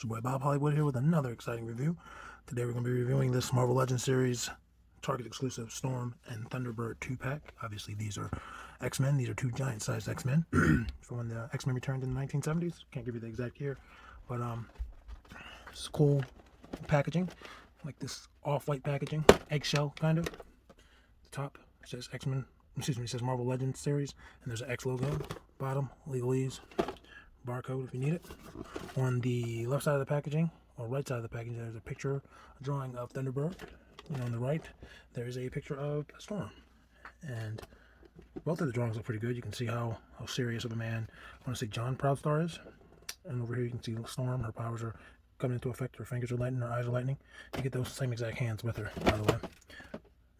your boy Bob Hollywood here with another exciting review. Today we're going to be reviewing this Marvel Legends series Target exclusive Storm and Thunderbird 2-pack. Obviously these are X-Men. These are two giant-sized X-Men from when the X-Men returned in the 1970s. Can't give you the exact year, but it's cool packaging, like this off-white packaging, eggshell kind of. The top says X-Men, excuse me, it says Marvel Legends series, and there's an X logo. Bottom, legalese, barcode if you need it. On the left side of the packaging, or right side of the packaging, there's a picture, a drawing of Thunderbird. And on the right, there is a picture of Storm. And both of the drawings look pretty good. You can see how serious of a man, I want to say John Proudstar is. And over here you can see Storm, her powers are coming into effect, her fingers are lightning, her eyes are lightning. You get those same exact hands with her, by the way.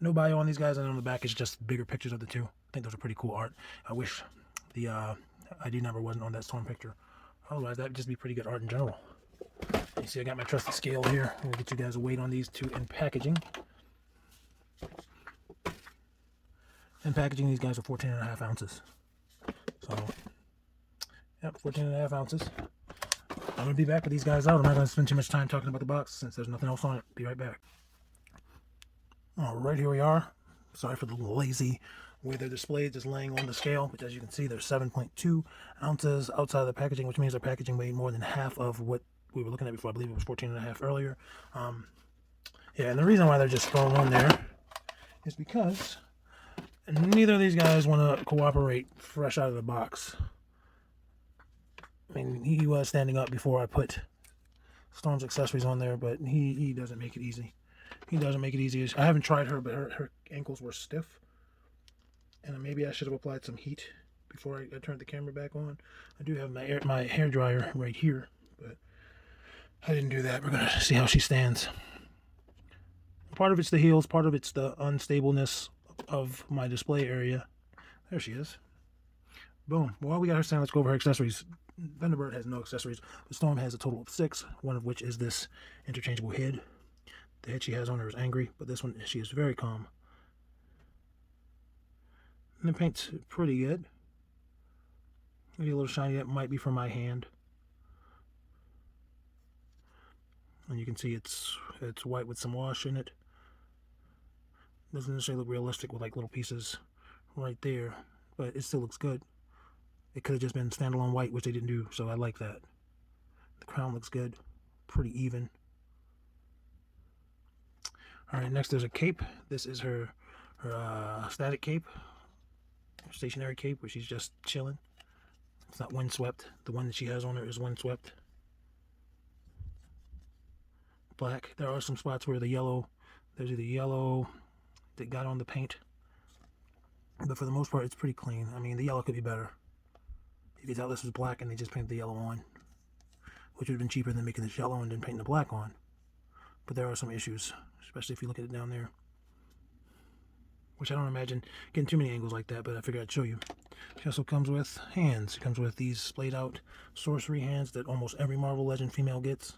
No bio on these guys, and on the back is just bigger pictures of the two. I think those are pretty cool art. I wish the ID number wasn't on that Storm picture. Otherwise, that would just be pretty good art in general. You see, I got my trusty scale here. I'm going to get you guys a weight on these two in packaging. In packaging, these guys are 14.5 ounces. So, yep, 14.5 ounces. I'm going to be back with these guys out. I'm not going to spend too much time talking about the box since there's nothing else on it. Be right back. Alright, here we are. Sorry for the lazy way they're displayed, just laying on the scale, but as you can see, there's 7.2 ounces outside of the packaging, which means their packaging weighed more than half of what we were looking at before. I believe it was 14.5 earlier. Yeah, and the reason why they're just thrown on there is because neither of these guys want to cooperate fresh out of the box. I mean, he was standing up before I put Storm's accessories on there, but he doesn't make it easy. He doesn't make it easy. I haven't tried her, but her ankles were stiff. And maybe I should have applied some heat before I turned the camera back on. I do have my hair dryer right here, but I didn't do that. We're going to see how she stands. Part of it's the heels, part of it's the unstableness of my display area. There she is. Boom. Well, we got her standing. Let's go over her accessories. Thunderbird has no accessories. The Storm has a total of 6, one of which is this interchangeable head. The head she has on her is angry, but this one, she is very calm. And the paint's pretty good. Maybe a little shiny. That might be from my hand. And you can see it's white with some wash in it. Doesn't necessarily look realistic with like little pieces right there, but it still looks good. It could have just been standalone white, which they didn't do, so I like that. The crown looks good, pretty even. All right, next there's a cape. This is her static cape, her stationary cape, where she's just chilling. It's not windswept. The one that she has on her is windswept. Black. There are some spots where the yellow, there's either yellow that got on the paint, but for the most part, it's pretty clean. I mean, the yellow could be better. You can tell this is black and they just painted the yellow on, which would have been cheaper than making this yellow and then painting the black on. But there are some issues, especially if you look at it down there, which I don't imagine getting too many angles like that, but I figured I'd show you. She also comes with hands. She comes with these splayed out sorcery hands that almost every Marvel Legend female gets,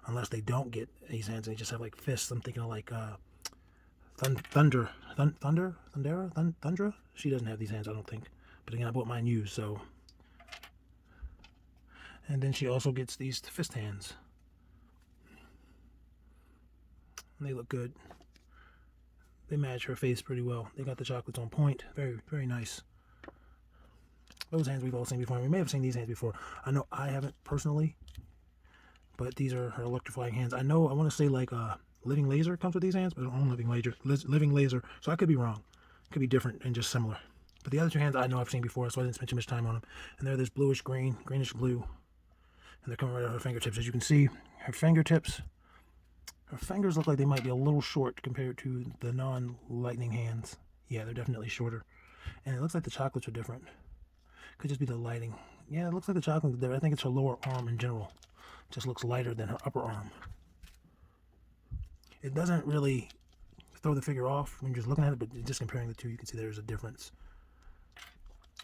unless they don't get these hands. They just have like fists. I'm thinking of like Thundra. She doesn't have these hands, I don't think. But again, I bought mine used, so. And then she also gets these fist hands. And they look good. They match her face pretty well. They got the chocolates on point. Very, very nice. Those hands we've all seen before. We may have seen these hands before. I know I haven't personally, but these are her electrifying hands. I know, I want to say like Living Laser comes with these hands, but I don't know Living Laser. So I could be wrong. It could be different and just similar. But the other two hands I know I've seen before, so I didn't spend too much time on them. And they're this bluish green, greenish blue. And they're coming right out of her fingertips. As you can see, her fingertips, her fingers look like they might be a little short compared to the non-lightning hands. Yeah, they're definitely shorter. And it looks like the chocolates are different. Could just be the lighting. Yeah, it looks like the chocolates are different. I think it's her lower arm in general. It just looks lighter than her upper arm. It doesn't really throw the figure off when you're just looking at it, but just comparing the two, you can see there's a difference.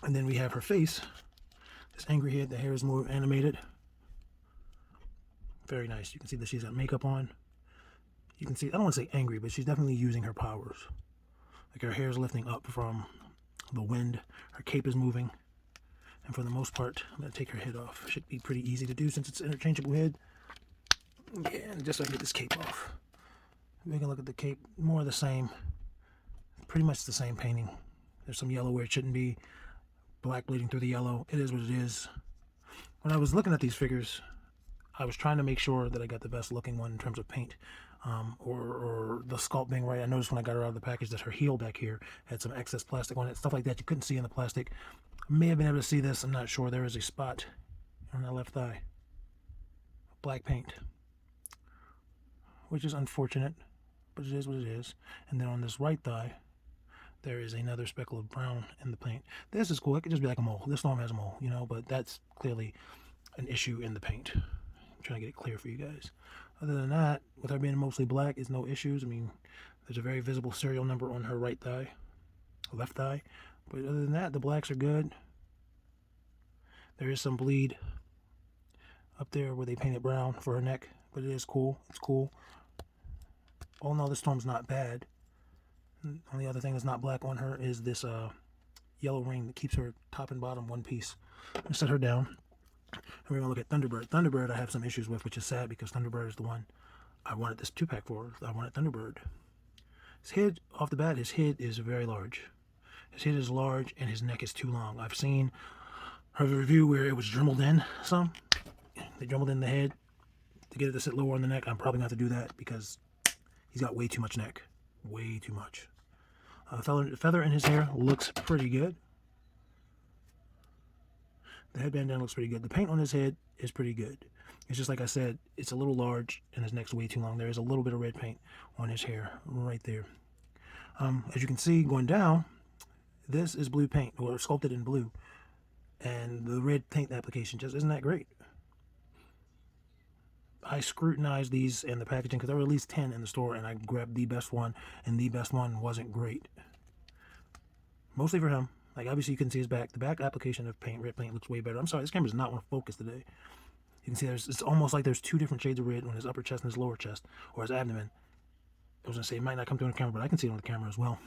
And then we have her face. This angry head, the hair is more animated. Very nice. You can see that she's got makeup on. You can see, I don't want to say angry, but she's definitely using her powers. Like her hair is lifting up from the wind. Her cape is moving. And for the most part, I'm going to take her head off. Should be pretty easy to do since it's an interchangeable head. Yeah, and just so I can get this cape off. We can look at the cape, more of the same. Pretty much the same painting. There's some yellow where it shouldn't be. Black bleeding through the yellow. It is what it is. When I was looking at these figures, I was trying to make sure that I got the best looking one in terms of paint, or the sculpt being right. I noticed when I got her out of the package that her heel back here had some excess plastic on it, stuff like that you couldn't see in the plastic. I may have been able to see this, I'm not sure. There is a spot on that left thigh. Black paint, which is unfortunate, but it is what it is. And then on this right thigh, there is another speckle of brown in the paint. This is cool. It could just be like a mole. This storm has a mole, you know, but that's clearly an issue in the paint. I'm trying to get it clear for you guys. Other than that, with her being mostly black, is no issues. I mean, there's a very visible serial number on her right thigh, left thigh. But other than that, the blacks are good. There is some bleed up there where they painted brown for her neck, but it is cool. It's cool. All in all, this storm's not bad. The only other thing that's not black on her is this yellow ring that keeps her top and bottom one piece. I'm going to set her down. And we're going to look at Thunderbird. Thunderbird I have some issues with, which is sad because Thunderbird is the one I wanted this 2-pack for. I wanted Thunderbird. His head, off the bat, his head is very large. His head is large and his neck is too long. I've seen her review where it was dremelled in some. They dremelled in the head to get it to sit lower on the neck. I'm probably going to have to do that because he's got way too much neck. Way too much. Feather in his hair looks pretty good. The headband down looks pretty good. The paint on his head is pretty good. It's just like I said, it's a little large and his neck's way too long. There is a little bit of red paint on his hair right there. As you can see going down, this is blue paint, or sculpted in blue. And the red paint application just isn't that great. I scrutinized these and the packaging because there were at least 10 in the store, and I grabbed the best one, and the best one wasn't great. Mostly for him. Like, obviously you can see his back. The back application of paint, red paint, looks way better. I'm sorry, this camera does not want to focus today. You can see it's almost like there's two different shades of red on his upper chest and his lower chest, or his abdomen. I was going to say, it might not come through on the camera, but I can see it on the camera as well.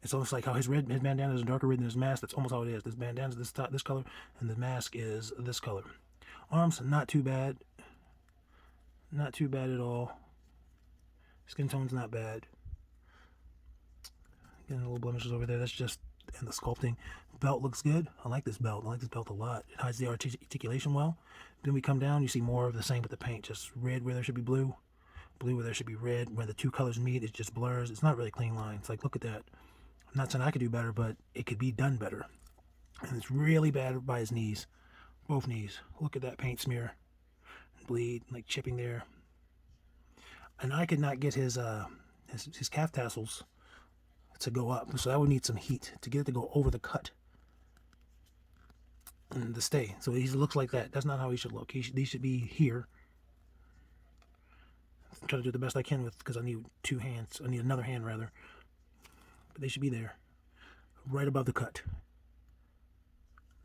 It's almost like how his bandana is a darker red than his mask. That's almost how it is. This bandana is this color, and the mask is this color. Arms, not too bad. Not too bad at all. Skin tone's not bad. Getting little blemishes over there. That's just in the sculpting. Belt looks good. I like this belt. I like this belt a lot. It hides the articulation well. Then we come down, you see more of the same with the paint. Just red where there should be blue. Blue where there should be red. Where the two colors meet, it just blurs. It's not really clean lines. Like, look at that. I'm not saying I could do better, but it could be done better. And it's really bad by his knees. Both knees. Look at that paint smear. Bleed, like chipping there. And I could not get his calf tassels to go up, so I would need some heat to get it to go over the cut and to stay. So he looks like that. That's not how he should look. These should be here. I'm trying to do the best I can with, because I need two hands. I need another hand rather, but they should be there, right above the cut,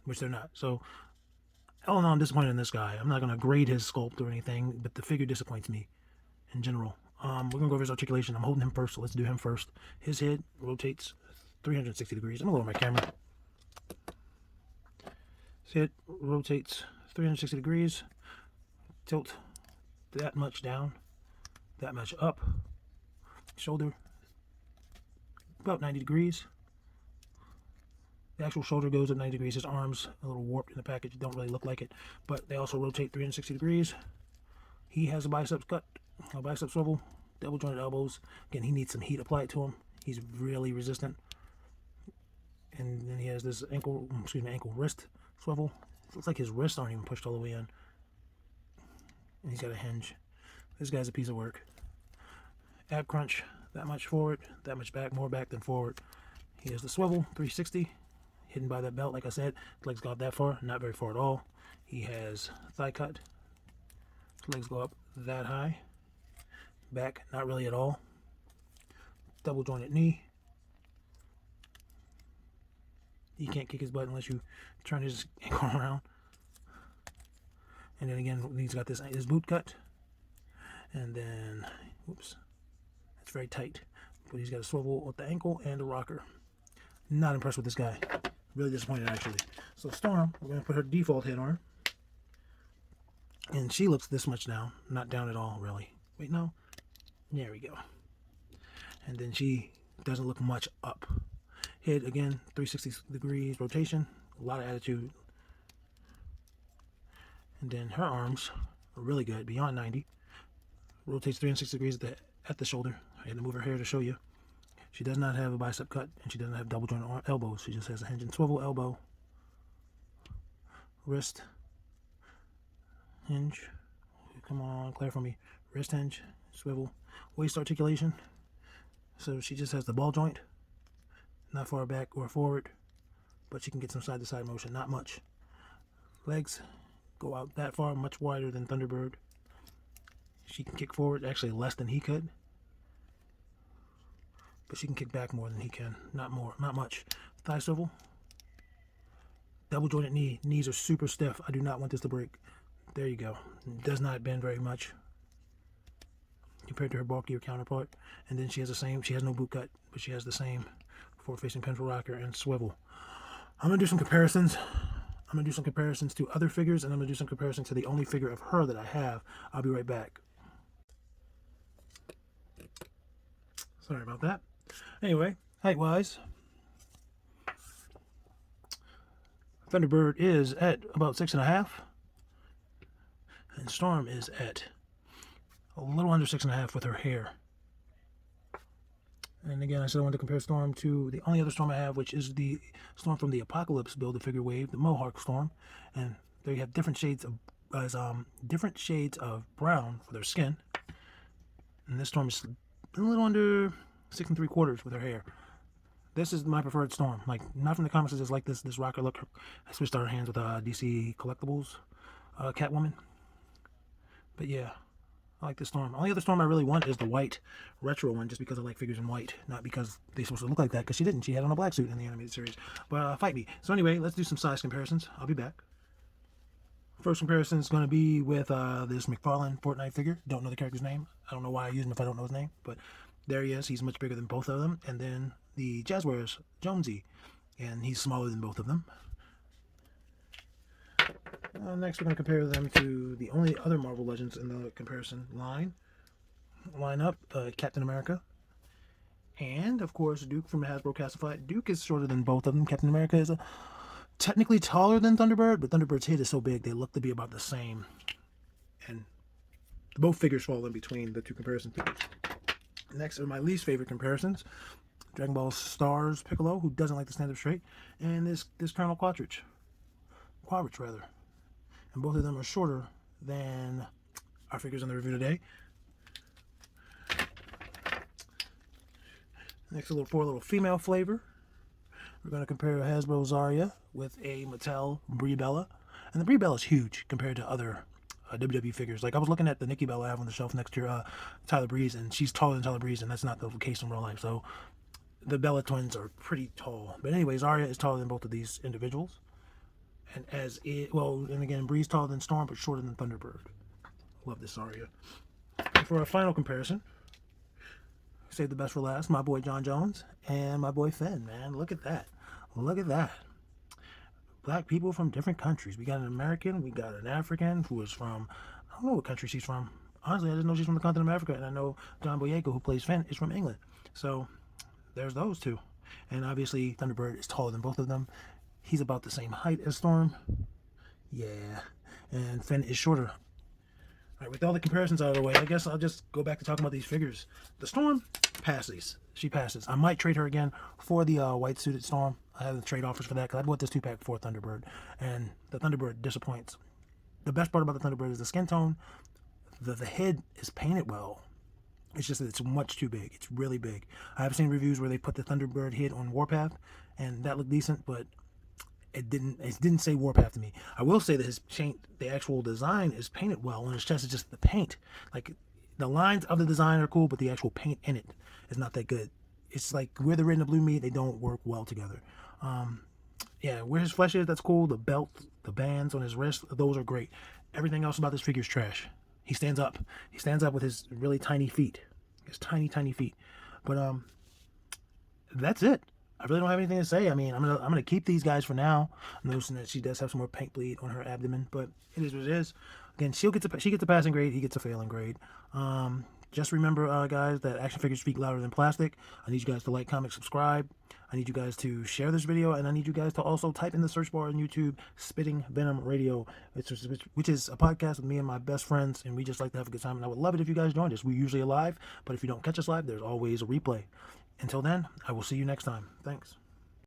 which they're not. So all in all, I'm disappointed in this guy. I'm not going to grade his sculpt or anything, but the figure disappoints me in general. We're going to go over his articulation. I'm holding him first, so let's do him first. His head rotates 360 degrees. I'm going to lower my camera. His head rotates 360 degrees. Tilt that much down, that much up. Shoulder, about 90 degrees. The actual shoulder goes up 90 degrees. His arms a little warped in the package. Don't really look like it, but they also rotate 360 degrees. He has a biceps cut, a bicep swivel, double jointed elbows. Again, he needs some heat applied to him. He's really resistant. And then he has this ankle wrist swivel. It looks like his wrists aren't even pushed all the way in. And he's got a hinge. This guy's a piece of work. Ab crunch, that much forward, that much back, more back than forward. He has the swivel, 360, hidden by that belt. Like I said, his legs go out that far, not very far at all. He has thigh cut. His legs go up that high. Back, not really at all. Double jointed knee. He can't kick his butt unless you turn his ankle around. And then again, he's got his boot cut. And then, whoops, it's very tight. But he's got a swivel with the ankle and a rocker. Not impressed with this guy. Really disappointed, actually. So Storm, we're going to put her default head on. And she looks this much down. Not down at all, really. Wait, no. There we go. And then she doesn't look much up. Head, again, 360 degrees rotation. A lot of attitude. And then her arms are really good, beyond 90. Rotates 360 degrees at the shoulder. I had to move her hair to show you. She does not have a bicep cut, and she doesn't have double joint elbows. She just has a hinge and swivel elbow. Wrist. Hinge. Come on, clear for me. Wrist hinge. Swivel. Waist articulation. So she just has the ball joint. Not far back or forward, but she can get some side-to-side motion. Not much. Legs go out that far, much wider than Thunderbird. She can kick forward, actually less than he could. But she can kick back more than he can. Not more, not much. Thigh swivel. Double jointed knee. Knees are super stiff. I do not want this to break. There you go. It does not bend very much compared to her bulkier counterpart. And then she has the same, she has no boot cut, but she has the same forward-facing pinnacle rocker and swivel. I'm going to do some comparisons. I'm going to do some comparisons to other figures, and I'm going to do some comparisons to the only figure of her that I have. I'll be right back. Sorry about that. Anyway, height-wise, Thunderbird is at about 6.5, and Storm is at a little under 6.5 with her hair. And again, I said I wanted to compare Storm to the only other Storm I have, which is the Storm from the Apocalypse Build-A-Figure wave, the Mohawk Storm. And they have different shades of brown for their skin. And this Storm is a little under 6 3/4 with her hair. This is my preferred Storm. Like, not from the comics, it's just like this rocker look. I switched out her hands with DC Collectibles Catwoman. But yeah, I like this Storm. The only other Storm I really want is the white retro one, just because I like figures in white, not because they're supposed to look like that, because she didn't. She had on a black suit in the animated series. But fight me. So anyway, let's do some size comparisons. I'll be back. First comparison is going to be with this McFarlane Fortnite figure. Don't know the character's name. I don't know why I use him if I don't know his name, but there he is. He's much bigger than both of them. And then the Jazzwares Jonesy, and he's smaller than both of them. Next, we're going to compare them to the only other Marvel Legends in the comparison line up, Captain America, and of course Duke from Hasbro Classified. Duke is shorter than both of them. Captain America is technically taller than Thunderbird, but Thunderbird's head is so big they look to be about the same, and both figures fall in between the two comparison figures. Next are my least favorite comparisons: Dragon Ball Stars Piccolo, who doesn't like to stand up straight, and this Colonel Quadrich rather. And both of them are shorter than our figures in the review today. Next, for a little female flavor, we're going to compare Hasbro Zarya with a Mattel Brie Bella. And the Brie Bella is huge compared to other WWE figures. Like, I was looking at the Nikki Bella I have on the shelf next to Tyler Breeze, and she's taller than Tyler Breeze, and that's not the case in real life. So the Bella twins are pretty tall. But anyway, Zarya is taller than both of these individuals. And again, Bree's taller than Storm, but shorter than Thunderbird. Love this Zarya. And for our final comparison, save the best for last, my boy John Jones and my boy Finn, man. Look at that. Look at that. Black people from different countries. We got an American, we got an African who is from, I don't know what country she's from. Honestly, I just know she's from the continent of Africa, and I know John Boyega, who plays Finn, is from England. So there's those two. And obviously, Thunderbird is taller than both of them. He's about the same height as Storm. Yeah. And Finn is shorter. Alright, with all the comparisons out of the way, I guess I'll just go back to talking about these figures. The Storm passes. She passes. I might trade her again for the white suited Storm. I have the trade offers for that, because I bought this 2-pack for Thunderbird. And the Thunderbird disappoints. The best part about the Thunderbird is the skin tone. The head is painted well. It's just that it's much too big. It's really big. I have seen reviews where they put the Thunderbird head on Warpath, and that looked decent, but it didn't say Warpath to me. I will say that the actual design is painted well on his chest. It's just the paint. Like, the lines of the design are cool, but the actual paint in it is not that good. It's like where the red and the blue meet, they don't work well together. Yeah, where his flesh is, that's cool. The belt, the bands on his wrist, those are great. Everything else about this figure is trash. He stands up. He stands up with his really tiny feet. His tiny, tiny feet. But that's it. I really don't have anything to say. I mean, I'm gonna keep these guys for now. I'm noticing that she does have some more paint bleed on her abdomen, but it is what it is. Again, she gets a passing grade, he gets a failing grade. Just remember, guys, that action figures speak louder than plastic. I need you guys to like, comment, subscribe. I need you guys to share this video, and I need you guys to also type in the search bar on YouTube, Spitting Venom Radio, which is a podcast with me and my best friends, and we just like to have a good time, and I would love it if you guys joined us. We're usually live, but if you don't catch us live, there's always a replay. Until then, I will see you next time. Thanks.